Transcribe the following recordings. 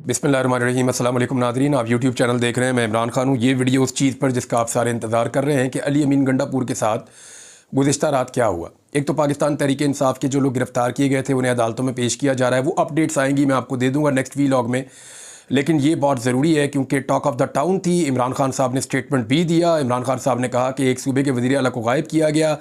बिस्मिल्लाहिर्रहमानिर्रहीम। अस्सलाम वालेकुम नाज़रीन, आप यूट्यूब चैनल देख रहे हैं। मैं इमरान खान हूँ। ये वीडियो उस चीज़ पर जिसका आप सारे इंतज़ार कर रहे हैं कि अली अमीन गंडापुर के साथ गुज़िश्ता रात क्या हुआ। एक तो पाकिस्तान तहरीक इंसाफ के जो लोग गिरफ़्तार किए गए थे उन्हें अदालतों में पेश किया जा रहा है। वो अपडेट्स आएंगी, मैं आपको दे दूँगा नेक्स्ट वीलॉग में। लेकिन ये बहुत ज़रूरी है क्योंकि टॉक ऑफ द टाउन थी। इमरान खान साहब ने स्टेटमेंट भी दिया। इमरान खान साहब ने कहा कि एक सूबे के वज़ीर आला को गायब किया गया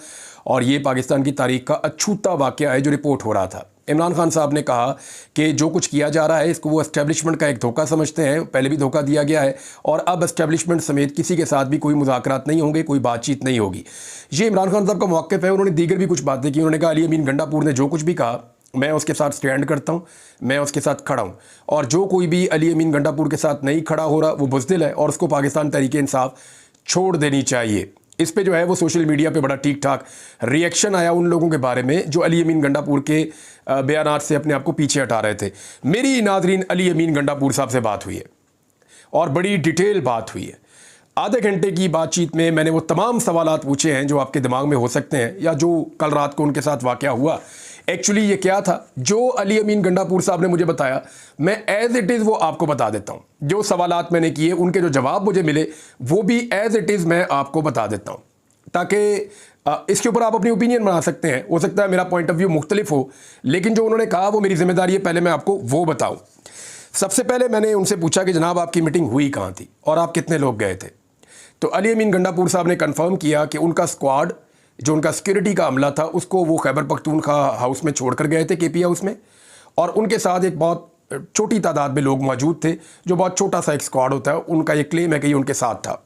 और ये पाकिस्तान की तारीख का अछूता वाक़या है जो रिपोर्ट हो रहा था। इमरान खान साहब ने कहा कि जो कुछ किया जा रहा है इसको वो एस्टेब्लिशमेंट का एक धोखा समझते हैं। पहले भी धोखा दिया गया है और अब एस्टेब्लिशमेंट समेत किसी के साथ भी कोई मुज़ाकरात नहीं होंगे, कोई बातचीत नहीं होगी। ये इमरान खान साहब का मौक़िफ़ है। उन्होंने दीगर भी कुछ बातें की। उन्होंने कहा अली अमीन गंडापुर ने जो कुछ भी कहा मैं उसके साथ स्टैंड करता हूँ, मैं उसके साथ खड़ा हूँ और जो कोई भी अली अमीन गंडापुर के साथ नहीं खड़ा हो रहा वो बुज़दिल है और उसको पाकिस्तान तहरीक इंसाफ छोड़ देनी चाहिए। इस पे जो है वो सोशल मीडिया पे बड़ा ठीक ठाक रिएक्शन आया उन लोगों के बारे में जो अली अमीन गंडापुर के बयानात से अपने आप को पीछे हटा रहे थे। मेरी नाज़रीन अली अमीन गंडापुर साहब से बात हुई है और बड़ी डिटेल बात हुई है। आधे घंटे की बातचीत में मैंने वो तमाम सवालात पूछे हैं जो आपके दिमाग में हो सकते हैं या जो कल रात को उनके साथ वाक़या हुआ एक्चुअली ये क्या था। जो अली अमीन गंडापुर साहब ने मुझे बताया मैं एज़ इट इज़ वो आपको बता देता हूँ। जो सवालात मैंने किए उनके जो जवाब मुझे मिले वो भी एज़ इट इज़ मैं आपको बता देता हूँ ताकि इसके ऊपर आप अपनी ओपिनियन बना सकते हैं। हो सकता है मेरा पॉइंट ऑफ व्यू मुख्तलिफ हो, लेकिन जो उन्होंने कहा वो मेरी जिम्मेदारी है पहले मैं आपको वो बताऊँ। सबसे पहले मैंने उनसे पूछा कि जनाब आपकी मीटिंग हुई कहाँ थी और आप कितने लोग गए थे। तो अली अमीन गंडापुर साहब ने कन्फर्म किया कि उनका स्क्वाड जो उनका सिक्योरिटी का अमला था उसको वो खैबर पख्तूनख्वा हाउस में छोड़ कर गए थे, केपी हाउस में, और उनके साथ एक बहुत छोटी तादाद में लोग मौजूद थे जो बहुत छोटा सा एक स्क्वाड होता है। उनका ये क्लेम है कि ये उनके साथ था।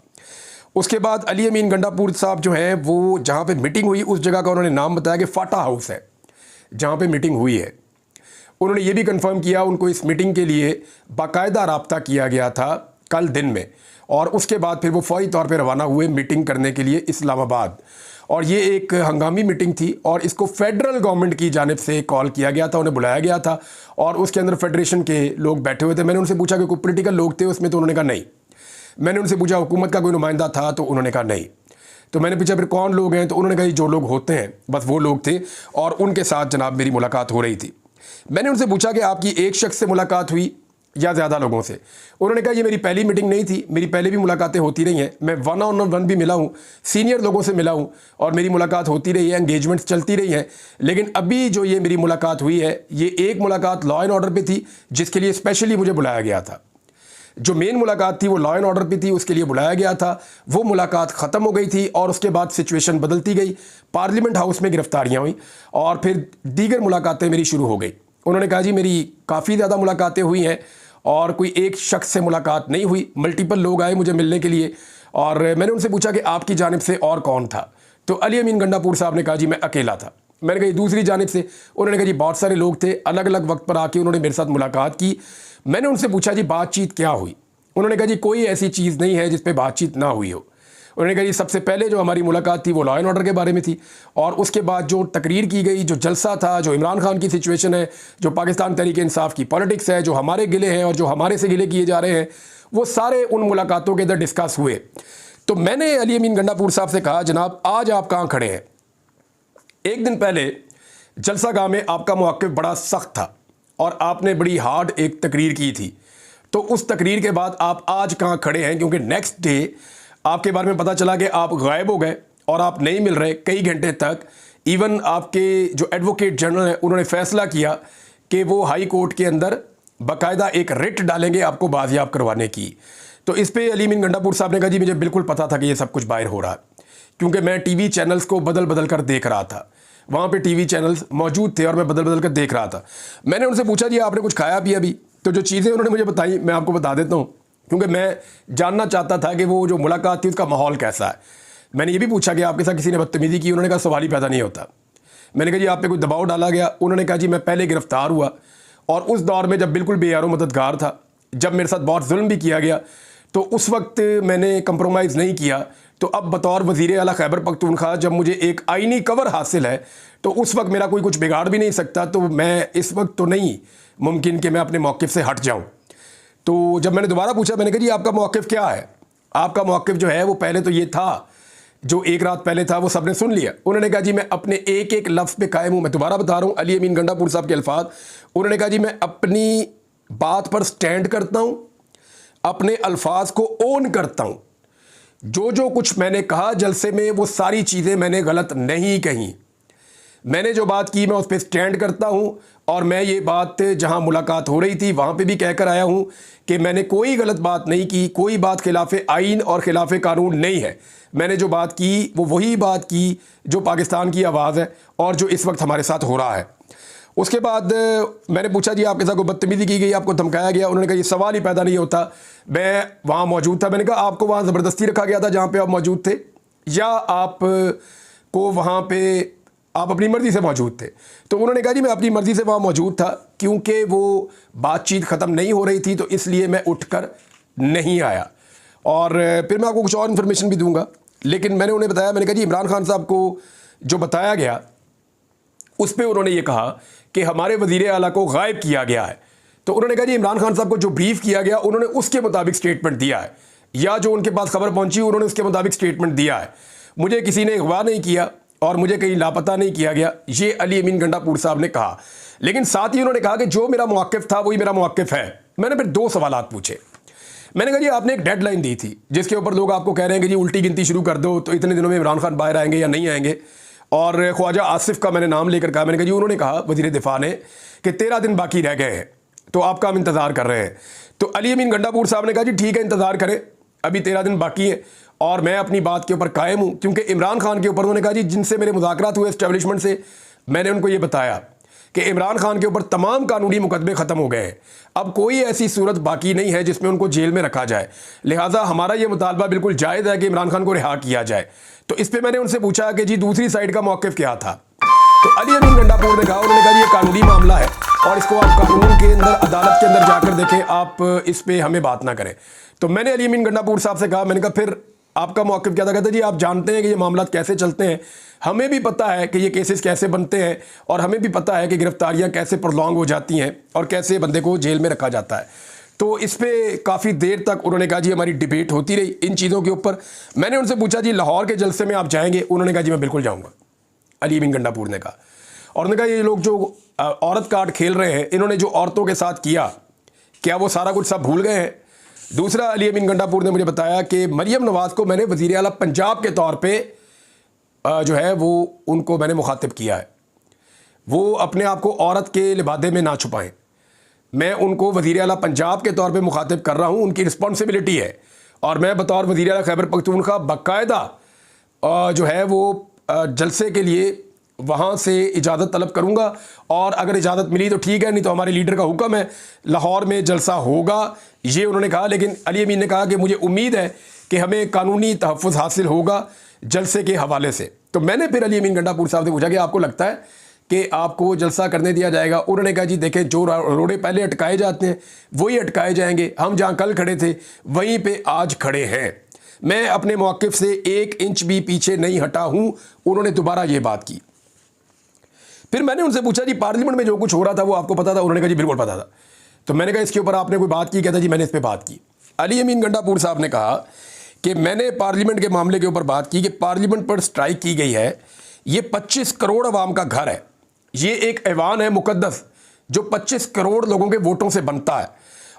उसके बाद अली अमीन गंडापुर साहब जो हैं वो जहाँ पे मीटिंग हुई उस जगह का उन्होंने नाम बताया कि फाटा हाउस है जहाँ पे मीटिंग हुई है। उन्होंने ये भी कंफर्म किया उनको इस मीटिंग के लिए बाकायदा राब्ता किया गया था कल दिन में और उसके बाद फिर वो फौरी तौर पे रवाना हुए मीटिंग करने के लिए इस्लामाबाद। और ये एक हंगामी मीटिंग थी और इसको फेडरल गवर्नमेंट की जानिब से कॉल किया गया था, उन्हें बुलाया गया था और उसके अंदर फेडरेशन के लोग बैठे हुए थे। मैंने उनसे पूछा कि कोई पोलिटिकल लोग थे उसमें, तो उन्होंने कहा नहीं। मैंने उनसे पूछा हुकूमत का कोई नुमाइंदा था, तो उन्होंने कहा नहीं। तो मैंने पूछा फिर कौन लोग हैं, तो उन्होंने कहा जो लोग होते हैं बस वो लोग थे और उनके साथ जनाब मेरी मुलाकात हो रही थी। मैंने उनसे पूछा कि आपकी एक शख्स से मुलाकात हुई या ज़्यादा लोगों से। उन्होंने कहा ये मेरी पहली मीटिंग नहीं थी, मेरी पहले भी मुलाकातें होती रही हैं। मैं 1-on-1 भी मिला हूँ, सीनियर लोगों से मिला हूँ और मेरी मुलाकात होती रही है, एंगेजमेंट्स चलती रही हैं। लेकिन अभी जो ये मेरी मुलाकात हुई है ये एक मुलाकात लॉ एंड ऑर्डर पे थी जिसके लिए स्पेशली मुझे बुलाया गया था। जो मेन मुलाकात थी वो लॉ एंड ऑर्डर पे थी, उसके लिए बुलाया गया था। वो मुलाकात ख़त्म हो गई थी और उसके बाद सिचुएशन बदलती गई। पार्लियामेंट हाउस में गिरफ्तारियाँ हुई और फिर दीगर मुलाकातें मेरी शुरू हो गई। उन्होंने कहा जी मेरी काफ़ी ज़्यादा मुलाकातें हुई हैं और कोई एक शख्स से मुलाकात नहीं हुई, मल्टीपल लोग आए मुझे मिलने के लिए। और मैंने उनसे पूछा कि आपकी जानिब से और कौन था, तो अली अमीन गंडापुर साहब ने कहा जी मैं अकेला था। मैंने कहा दूसरी जानिब से, उन्होंने कहा जी बहुत सारे लोग थे, अलग अलग वक्त पर आके उन्होंने मेरे साथ मुलाकात की। मैंने उनसे पूछा जी बातचीत क्या हुई। उन्होंने कहा जी कोई ऐसी चीज़ नहीं है जिस पर बातचीत ना हुई हो। उन्होंने कहा जी सबसे पहले जो हमारी मुलाकात थी वो लॉ एंड ऑर्डर के बारे में थी और उसके बाद जो तकरीर की गई, जो जलसा था, जो इमरान खान की सिचुएशन है, जो पाकिस्तान तहरीक इंसाफ की पॉलिटिक्स है, जो हमारे गिले हैं और जो हमारे से गिले किए जा रहे हैं, वो सारे उन मुलाकातों के अंदर डिस्कस हुए। तो मैंने अली अमीन गंडापुर साहब से कहा जनाब आज आप कहाँ खड़े हैं। एक दिन पहले जलसा गाह में आपका मौक़िफ़ बड़ा सख्त था और आपने बड़ी हार्ड एक तकरीर की थी। तो उस तकरीर के बाद आप आज कहाँ खड़े हैं, क्योंकि नेक्स्ट डे आपके बारे में पता चला कि आप गायब हो गए और आप नहीं मिल रहे कई घंटे तक। इवन आपके जो एडवोकेट जनरल हैं उन्होंने फ़ैसला किया कि वो हाई कोर्ट के अंदर बाकायदा एक रिट डालेंगे आपको बाजियाब करवाने की। तो इस पे अली अमीन गंडापुर साहब ने कहा जी मुझे बिल्कुल पता था कि ये सब कुछ बाहर हो रहा है, क्योंकि मैं टीवी चैनल्स को बदल बदल कर देख रहा था। वहाँ पे टीवी चैनल्स मौजूद थे और मैं बदल बदल कर देख रहा था। मैंने उनसे पूछा जी आपने कुछ खाया पिया भी, तो जो चीज़ें उन्होंने मुझे बताई मैं आपको बता देता हूँ, क्योंकि मैं जानना चाहता था कि वो जो मुलाकात थी उसका माहौल कैसा है। मैंने ये भी पूछा कि आपके साथ किसी ने बदतमीज़ी की। उन्होंने कहा सवाल ही पैदा नहीं होता। मैंने कहा जी आप पे कोई दबाव डाला गया। उन्होंने कहा जी मैं पहले गिरफ़्तार हुआ और उस दौर में जब बिल्कुल बेयारो मददगार था, जब मेरे साथ बहुत जुल्म भी किया गया, तो उस वक्त मैंने कंप्रोमाइज़ नहीं किया। तो अब बतौर वज़ीर आला खैबर पख्तूनख्वा जब मुझे एक आइनी कवर हासिल है तो उस वक्त मेरा कोई कुछ बिगाड़ भी नहीं सकता। तो मैं इस वक्त तो नहीं मुमकिन कि मैं अपने मौक़िफ़ से हट जाऊँ। तो जब मैंने दोबारा पूछा मैंने कहा जी आपका मौक़िफ़ क्या है। आपका मौक़िफ़ जो है वो पहले तो ये था, जो एक रात पहले था वो सबने सुन लिया। उन्होंने कहा जी मैं अपने एक एक लफ्ज़ पे कायम हूँ। मैं दोबारा बता रहा हूँ अली अमीन गंडापुर साहब के अल्फाज। उन्होंने कहा जी मैं अपनी बात पर स्टैंड करता हूं, अपने अल्फाज को ओन करता हूं। जो कुछ मैंने कहा जलसे में वो सारी चीज़ें मैंने गलत नहीं कही। मैंने जो बात की मैं उस पर स्टैंड करता हूं और मैं ये बात जहां मुलाकात हो रही थी वहां पे भी कहकर आया हूं कि मैंने कोई गलत बात नहीं की, कोई बात खिलाफ आइन और खिलाफ कानून नहीं है। मैंने जो बात की वो वही बात की जो पाकिस्तान की आवाज़ है और जो इस वक्त हमारे साथ हो रहा है। उसके बाद मैंने पूछा जी आपके साथ कोई बदतमीज़ी की गई, आपको धमकाया गया? उन्होंने कहा ये सवाल ही पैदा नहीं होता, मैं वहाँ मौजूद था। मैंने कहा आपको वहाँ ज़बरदस्ती रखा गया था जहाँ पे आप मौजूद थे, या आप को वहाँ पे आप अपनी मर्ज़ी से मौजूद थे? तो उन्होंने कहा जी मैं अपनी मर्ज़ी से वहाँ मौजूद था, क्योंकि वो बातचीत ख़त्म नहीं हो रही थी तो इसलिए मैं उठकर नहीं आया। और फिर मैं आपको कुछ और इन्फॉर्मेशन भी दूंगा, लेकिन मैंने उन्हें बताया, मैंने कहा जी इमरान खान साहब को जो बताया गया उस पर उन्होंने ये कहा कि हमारे वज़ीर आला को गायब किया गया है। तो उन्होंने कहा जी इमरान खान साहब को जो ब्रीफ किया गया उन्होंने उसके मुताबिक स्टेटमेंट दिया है, या जो उनके पास खबर पहुंची उन्होंने उसके मुताबिक स्टेटमेंट दिया है। मुझे किसी ने अगवा नहीं किया और मुझे कहीं लापता नहीं किया गया, ये अली अमीन गंडापुर साहब ने कहा। लेकिन साथ ही उन्होंने कहा कि जो मेरा मौक़िफ़ था वही मेरा मौक़िफ़ है। मैंने फिर 2 सवालात पूछे। मैंने कहा जी आपने एक डेडलाइन दी थी जिसके ऊपर लोग आपको कह रहे हैं कि जी उल्टी गिनती शुरू कर दो, तो इतने दिनों में इमरान खान बाहर आएंगे या नहीं आएंगे। और ख्वाजा आसिफ का मैंने नाम लेकर कहा, मैंने कहा जी उन्होंने कहा वज़ीर दिफा ने कि 13 दिन बाकी रह गए हैं तो आपका हम इंतज़ार कर रहे हैं। तो अली अमीन गंडापुर साहब ने कहा जी ठीक है इंतज़ार करें, अभी 13 दिन बाकी है और मैं अपनी बात के ऊपर कायम हूँ। क्योंकि इमरान खान के ऊपर उन्होंने कहा जी जिनसे मेरे मुज़ाकरात हुए एस्टेब्लिशमेंट से, मैंने उनको ये बताया कि इमरान खान के ऊपर तमाम कानूनी मुकदमे ख़त्म हो गए हैं, अब कोई ऐसी सूरत बाकी नहीं है जिसमें उनको जेल में रखा जाए, लिहाजा हमारा ये मुतालबा बिल्कुल जायज़ है कि इमरान खान को रिहा किया जाए। तो इस पर मैंने उनसे पूछा कि जी दूसरी साइड का मौक़िफ़ क्या था? तो अली अमीन गंडापुर ने कहा, उन्होंने कहा ये कानूनी मामला है और इसको आप कानून के अंदर, अदालत के अंदर जाकर देखें, आप इस पर हमें बात ना करें। तो मैंने अली अमीन गंडापुर साहब से कहा, मैंने कहा फिर आपका मौक़िफ़ क्या था? कहते जी आप जानते हैं कि ये मामला कैसे चलते हैं, हमें भी पता है कि ये केसेस कैसे बनते हैं और हमें भी पता है कि गिरफ्तारियां कैसे प्रोलॉन्ग हो जाती हैं और कैसे बंदे को जेल में रखा जाता है। तो इस पर काफ़ी देर तक उन्होंने कहा जी हमारी डिबेट होती रही इन चीज़ों के ऊपर। मैंने उनसे पूछा जी लाहौर के जलसे में आप जाएंगे? उन्होंने कहा जी मैं बिल्कुल जाऊँगा, अली अमीन गंडापुर ने कहा। और उन्होंने कहा ये लोग जो औरत कार्ड खेल रहे हैं, इन्होंने जो औरतों के साथ किया, क्या वो सारा कुछ सब भूल गए हैं? दूसरा, अली अमीन गंडापुर ने मुझे बताया कि मरियम नवाज़ को मैंने वज़ीर आला पंजाब के तौर पे जो है वो उनको मैंने मुखातिब किया है, वो अपने आप को औरत के लिबादे में ना छुपाएं। मैं उनको वज़ीर आला पंजाब के तौर पे मुखातिब कर रहा हूँ, उनकी रिस्पॉन्सिबिलिटी है। और मैं बतौर वज़ीर आला खैबर पख्तूनख्वा बाकायदा जो है वो जलसे के लिए वहाँ से इजाज़त तलब करूँगा, और अगर इजाज़त मिली तो ठीक है, नहीं तो हमारे लीडर का हुक्म है लाहौर में जलसा होगा, ये उन्होंने कहा। लेकिन अली अमीन ने कहा कि मुझे उम्मीद है कि हमें कानूनी तहफ़्फ़ुज़ हासिल होगा जलसे के हवाले से। तो मैंने फिर अली अमीन गंडापुर साहब से पूछा कि आपको लगता है कि आपको जलसा करने दिया जाएगा? उन्होंने कहा जी देखें, जो रोड़े पहले अटकाए जाते हैं वही अटकाए जाएंगे, हम जहाँ कल खड़े थे वहीं पे आज खड़े हैं, मैं अपने मौक़िफ़ से 1 इंच भी पीछे नहीं हटा हूँ। उन्होंने दोबारा ये बात की। फिर मैंने उनसे पूछा जी पार्लियामेंट में जो कुछ हो रहा था वो आपको पता था? उन्होंने कहा जी बिल्कुल पता था। तो मैंने कहा इसके ऊपर आपने कोई बात की? कहता जी मैंने इस पर बात की। अली अमीन गंडापुर साहब ने कहा कि मैंने पार्लियामेंट के मामले के ऊपर बात की कि पार्लियामेंट पर स्ट्राइक की गई है, ये 25 करोड़ अवाम का घर है, ये एक ऐवान है मुकद्दस जो 25 करोड़ लोगों के वोटों से बनता है,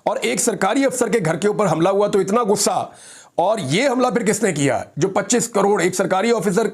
और एक सरकारी अफसर के घर के ऊपर हमला हुआ तो इतना गुस्सा, और ये हमला फिर किसने किया? जो 25 करोड़, एक सरकारी ऑफिसर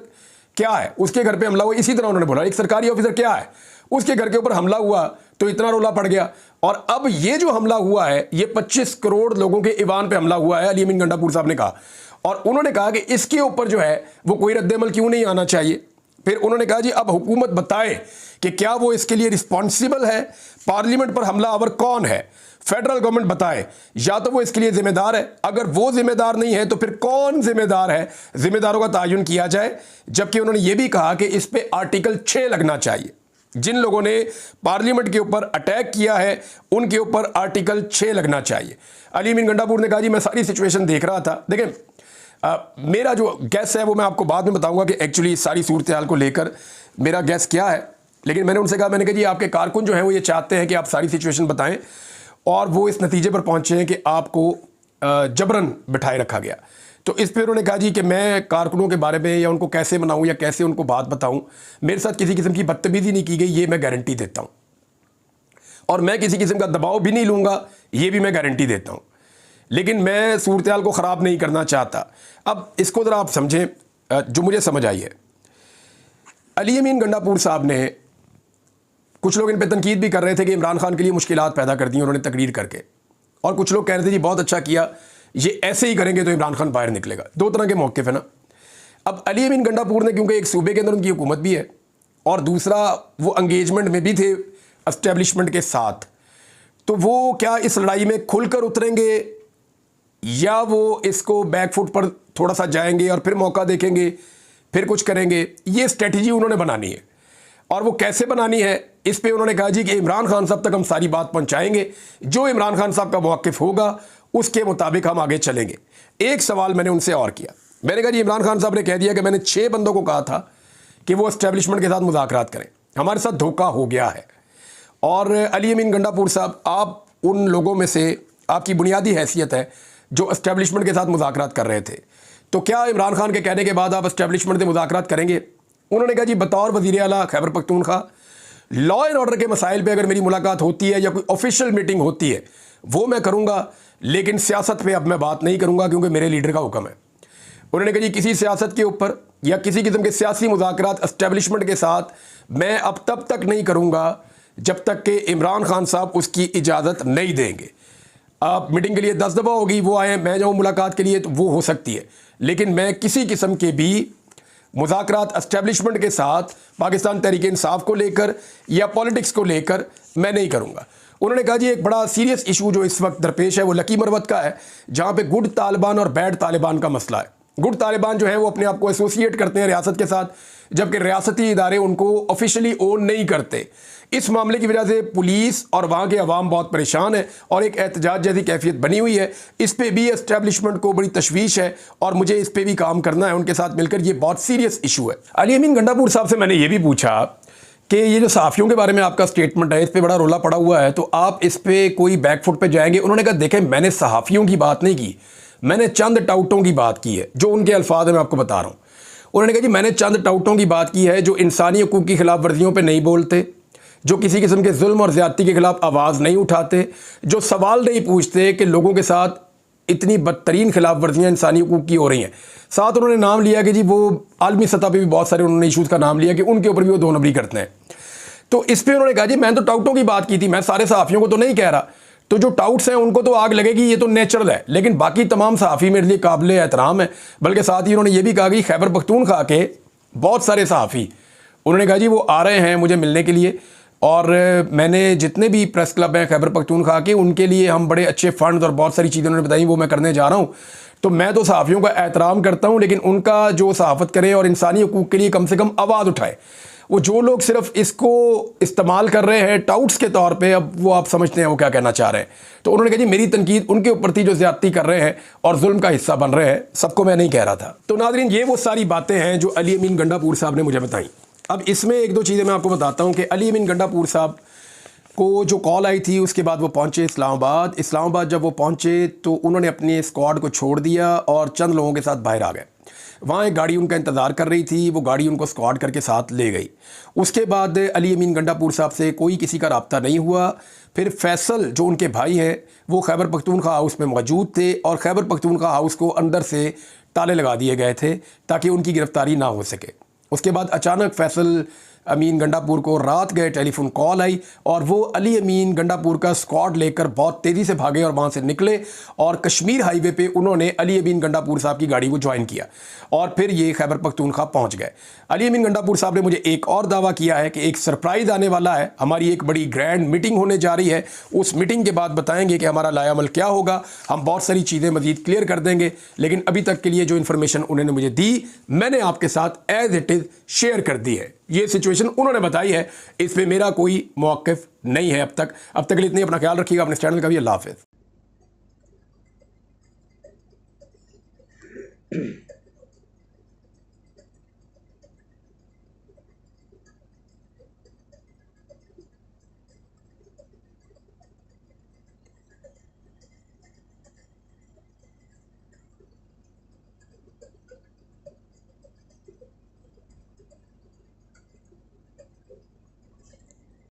क्या है उसके घर पे हमला हुआ। इसी तरह उन्होंने बोला एक सरकारी ऑफिसर क्या है उसके घर के ऊपर हमला हुआ तो इतना रोला पड़ गया। और अब ये जो हमला हुआ है ये 25 करोड़ लोगों के ईवान पे हमला हुआ है, अली अमीन गंडापुर साहब ने कहा। और उन्होंने कहा कि इसके ऊपर जो है वो कोई रद्द-ए-अमल क्यों नहीं आना चाहिए। फिर उन्होंने कहा जी अब हुकूमत बताए कि क्या वो इसके लिए रिस्पॉन्सिबल है, पार्लियामेंट पर हमला आवर कौन है, फेडरल गवर्नमेंट बताए, या तो वो इसके लिए जिम्मेदार है, अगर वो जिम्मेदार नहीं है तो फिर कौन जिम्मेदार है, जिम्मेदारों का तायुन किया जाए। जबकि उन्होंने ये भी कहा कि इस पे आर्टिकल 6 लगना चाहिए, जिन लोगों ने पार्लियामेंट के ऊपर अटैक किया है उनके ऊपर आर्टिकल 6 लगना चाहिए। अली अमीन गंडापुर ने कहा जी मैं सारी सिचुएशन देख रहा था। देखें मेरा जो गैस है वो मैं आपको बाद में बताऊंगा कि एक्चुअली सारी सूरत हाल को लेकर मेरा गैस क्या है। लेकिन मैंने उनसे कहा, मैंने कहा जी आपके कारकुन जो है वो ये चाहते हैं कि आप सारी सिचुएशन बताएं, और वो इस नतीजे पर पहुंचे हैं कि आपको जबरन बिठाए रखा गया। तो इस पर उन्होंने कहा जी कि मैं कारकुनों के बारे में या उनको कैसे मनाऊं या कैसे उनको बात बताऊं, मेरे साथ किसी किस्म की बदतमीज़ी नहीं की गई, ये मैं गारंटी देता हूं। और मैं किसी किस्म का दबाव भी नहीं लूँगा, ये भी मैं गारंटी देता हूँ। लेकिन मैं सूरत-ए-हाल को ख़राब नहीं करना चाहता। अब इसको ज़रा आप समझें, जो मुझे समझ आई है, अली अमीन गंडापुर साहब ने, कुछ लोग इन पर तनकीद भी कर रहे थे कि इमरान खान के लिए मुश्किलात पैदा कर दी उन्होंने तकरीर करके, और कुछ लोग कह रहे थे जी बहुत अच्छा किया, ये ऐसे ही करेंगे तो इमरान खान बाहर निकलेगा। दो तरह के मौक़िफ़ है ना। अब अली अमीन गंडापुर ने, क्योंकि एक सूबे के अंदर उनकी हुकूमत भी है और दूसरा वो एंगेजमेंट में भी थे एस्टेब्लिशमेंट के साथ, तो वो क्या इस लड़ाई में खुलकर उतरेंगे या वो इसको बैकफुट पर थोड़ा सा जाएंगे और फिर मौका देखेंगे, फिर कुछ करेंगे? ये स्ट्रेटजी उन्होंने बनानी है। और वो कैसे बनानी है, इस पे उन्होंने कहा जी कि इमरान खान साहब तक हम सारी बात पहुंचाएंगे, जो इमरान खान साहब का मौक़िफ़ होगा उसके मुताबिक हम आगे चलेंगे। एक सवाल मैंने उनसे और किया, मैंने कहा जी इमरान खान साहब ने कह दिया कि मैंने 6 बंदों को कहा था कि वो एस्टेब्लिशमेंट के साथ मुज़ाकरात करें, हमारे साथ धोखा हो गया है। और अली अमीन गंडापुर साहब, आप उन लोगों में से, आपकी बुनियादी हैसियत है जो एस्टेब्लिशमेंट के साथ मुज़ाकरात कर रहे थे, तो क्या इमरान खान के कहने के बाद आप एस्टेब्लिशमेंट से मुज़ाकरात करेंगे? उन्होंने कहा जी बतौर वज़ीर आला Khyber Pakhtunkhwa law and order के मसाइल पे अगर मेरी मुलाकात होती है या कोई ऑफिशियल मीटिंग होती है वो मैं करूँगा, लेकिन सियासत पे अब मैं बात नहीं करूँगा क्योंकि मेरे लीडर का हुक्म है। उन्होंने कहा जी किसी सियासत के ऊपर या किसी किस्म के सियासी मुज़ाकरात एस्टेब्लिशमेंट के साथ मैं अब तब तक नहीं करूँगा जब तक कि इमरान खान साहब उसकी इजाज़त नहीं देंगे। आप मीटिंग के लिए 10 दफ़ा होगी, वो आए, मैं जाऊँ मुलाकात के लिए, तो वो हो सकती है, लेकिन मैं किसी किस्म के भी मुज़ाकरात एस्टेब्लिशमेंट के साथ पाकिस्तान तहरीक इंसाफ को लेकर या पॉलिटिक्स को लेकर मैं नहीं करूँगा। उन्होंने कहा जी एक बड़ा सीरियस इशू जो इस वक्त दरपेश है वो लकी मरवत का है, जहाँ पे गुड तालिबान और बैड तालिबान का मसला है। गुड तालिबान जो है वो अपने आप को एसोसिएट करते हैं रियासत के साथ, जबकि रियासती इदारे उनको ऑफिशियली ओन नहीं करते। इस मामले की वजह से पुलिस और वहाँ के अवाम बहुत परेशान है और एक एहतजाज जैसी कैफियत बनी हुई है। इस पे भी एस्टेब्लिशमेंट को बड़ी तशवीश है और मुझे इस पे भी काम करना है उनके साथ मिलकर। ये बहुत सीरियस इशू है। अली अमीन गंडापुर साहब से मैंने ये भी पूछा कि ये जो सहाफ़ियों के बारे में आपका स्टेटमेंट है, इस पे बड़ा रोला पड़ा हुआ है, तो आप इस पे कोई बैकफुट पे जाएंगे? उन्होंने कहा देखें, मैंने सहाफ़ियों की बात नहीं की, मैंने चंद टाउटों की बात की है, जो उनके अल्फाज है मैं आपको बता रहा हूँ। उन्होंने कहा जी मैंने चंद टाउटों की बात की है जो इंसानी हकूक़ की खिलाफ वर्जियों पर नहीं बोलते, जो किसी किस्म के जुल्म और ज़्यादती के खिलाफ आवाज़ नहीं उठाते, जो सवाल नहीं पूछते कि लोगों के साथ इतनी बदतरीन खिलाफ वर्जियाँ इंसानी हकूक़ की हो रही हैं। साथ उन्होंने नाम लिया कि जी वो आलमी सतह पे भी बहुत सारे उन्होंने इशूज़ का नाम लिया कि उनके ऊपर भी वो 2 नंबरी करते हैं। तो इस पर उन्होंने कहा जी मैंने तो टाउटों की बात की थी, मैं सारे सहाफ़ियों को तो नहीं कह रहा, तो जो टाउट्स हैं उनको तो आग लगेगी, ये तो नेचुरल है, लेकिन बाकी तमाम सहाफ़ी मेरे लिए काबिल एहतराम है। बल्कि साथ ही उन्होंने ये भी कहा कि खैबर पख्तूनख्वा के बहुत सारे सहाफ़ी, उन्होंने कहा जी वो आ रहे हैं मुझे मिलने के लिए, और मैंने जितने भी प्रेस क्लब हैं खैबर पख्तूनख्वा के, उनके लिए हम बड़े अच्छे फ़ंड और बहुत सारी चीज़ें उन्होंने बताई, वो मैं करने जा रहा हूँ। तो मैं तो सहाफ़ियों का एहतराम करता हूँ, लेकिन उनका जो सहाफ़त करे और इंसानी हकूक़ के लिए कम से कम आवाज़ उठाए। वो जो लोग सिर्फ इसको इस्तेमाल कर रहे हैं टाउट्स के तौर पे, अब वो आप समझते हैं वो क्या कहना चाह रहे हैं। तो उन्होंने कहा जी मेरी तनकीद उनके ऊपर थी जो ज़्यादती कर रहे हैं और जुल्म का हिस्सा बन रहे हैं, सबको मैं नहीं कह रहा था। तो नाज़रीन, ये वो सारी बातें हैं जो अली अमीन गंडापुर साहब ने मुझे बताई। अब इसमें 1-2 चीज़ें मैं आपको बताता हूँ कि अली अमीन गंडापुर साहब को जो कॉल आई थी उसके बाद वो पहुँचे इस्लामाबाद। जब वो पहुँचे तो उन्होंने अपने स्क्वाड को छोड़ दिया और चंद लोगों के साथ बाहर आ गए। वहाँ एक गाड़ी उनका इंतज़ार कर रही थी, वो गाड़ी उनको स्क्वाड करके साथ ले गई। उसके बाद अली अमीन गंडापुर साहब से कोई किसी का रब्ता नहीं हुआ। फिर फैसल जो उनके भाई हैं वो खैबर पख्तूनख्वा हाउस में मौजूद थे और खैबर पख्तूनख्वा हाउस को अंदर से ताले लगा दिए गए थे ताकि उनकी गिरफ्तारी ना हो सके। उसके बाद अचानक फैसल अमीन गंडापुर को रात गए टेलीफोन कॉल आई और वो अली अमीन गंडापुर का स्क्वाड लेकर बहुत तेज़ी से भागे और वहाँ से निकले और कश्मीर हाईवे पे उन्होंने अली अमीन गंडापुर साहब की गाड़ी को ज्वाइन किया और फिर ये खैबर पख्तूनख्वा पहुँच गए। अली अमीन गंडापुर साहब ने मुझे एक और दावा किया है कि एक सरप्राइज़ आने वाला है, हमारी एक बड़ी ग्रैंड मीटिंग होने जा रही है, उस मीटिंग के बाद बताएंगे कि हमारा लायामल क्या होगा, हम बहुत सारी चीज़ें मज़ीद क्लियर कर देंगे। लेकिन अभी तक के लिए जो इन्फॉर्मेशन उन्होंने मुझे दी मैंने आपके साथ एज इट इज़ शेयर कर दी है। ये सिचुएशन उन्होंने बताई है, इस पे मेरा कोई मौक़िफ़ नहीं है अब तक के लिए। इतनी अपना ख्याल रखिएगा, अपने चैनल का भी। अल्लाह हाफ़िज़।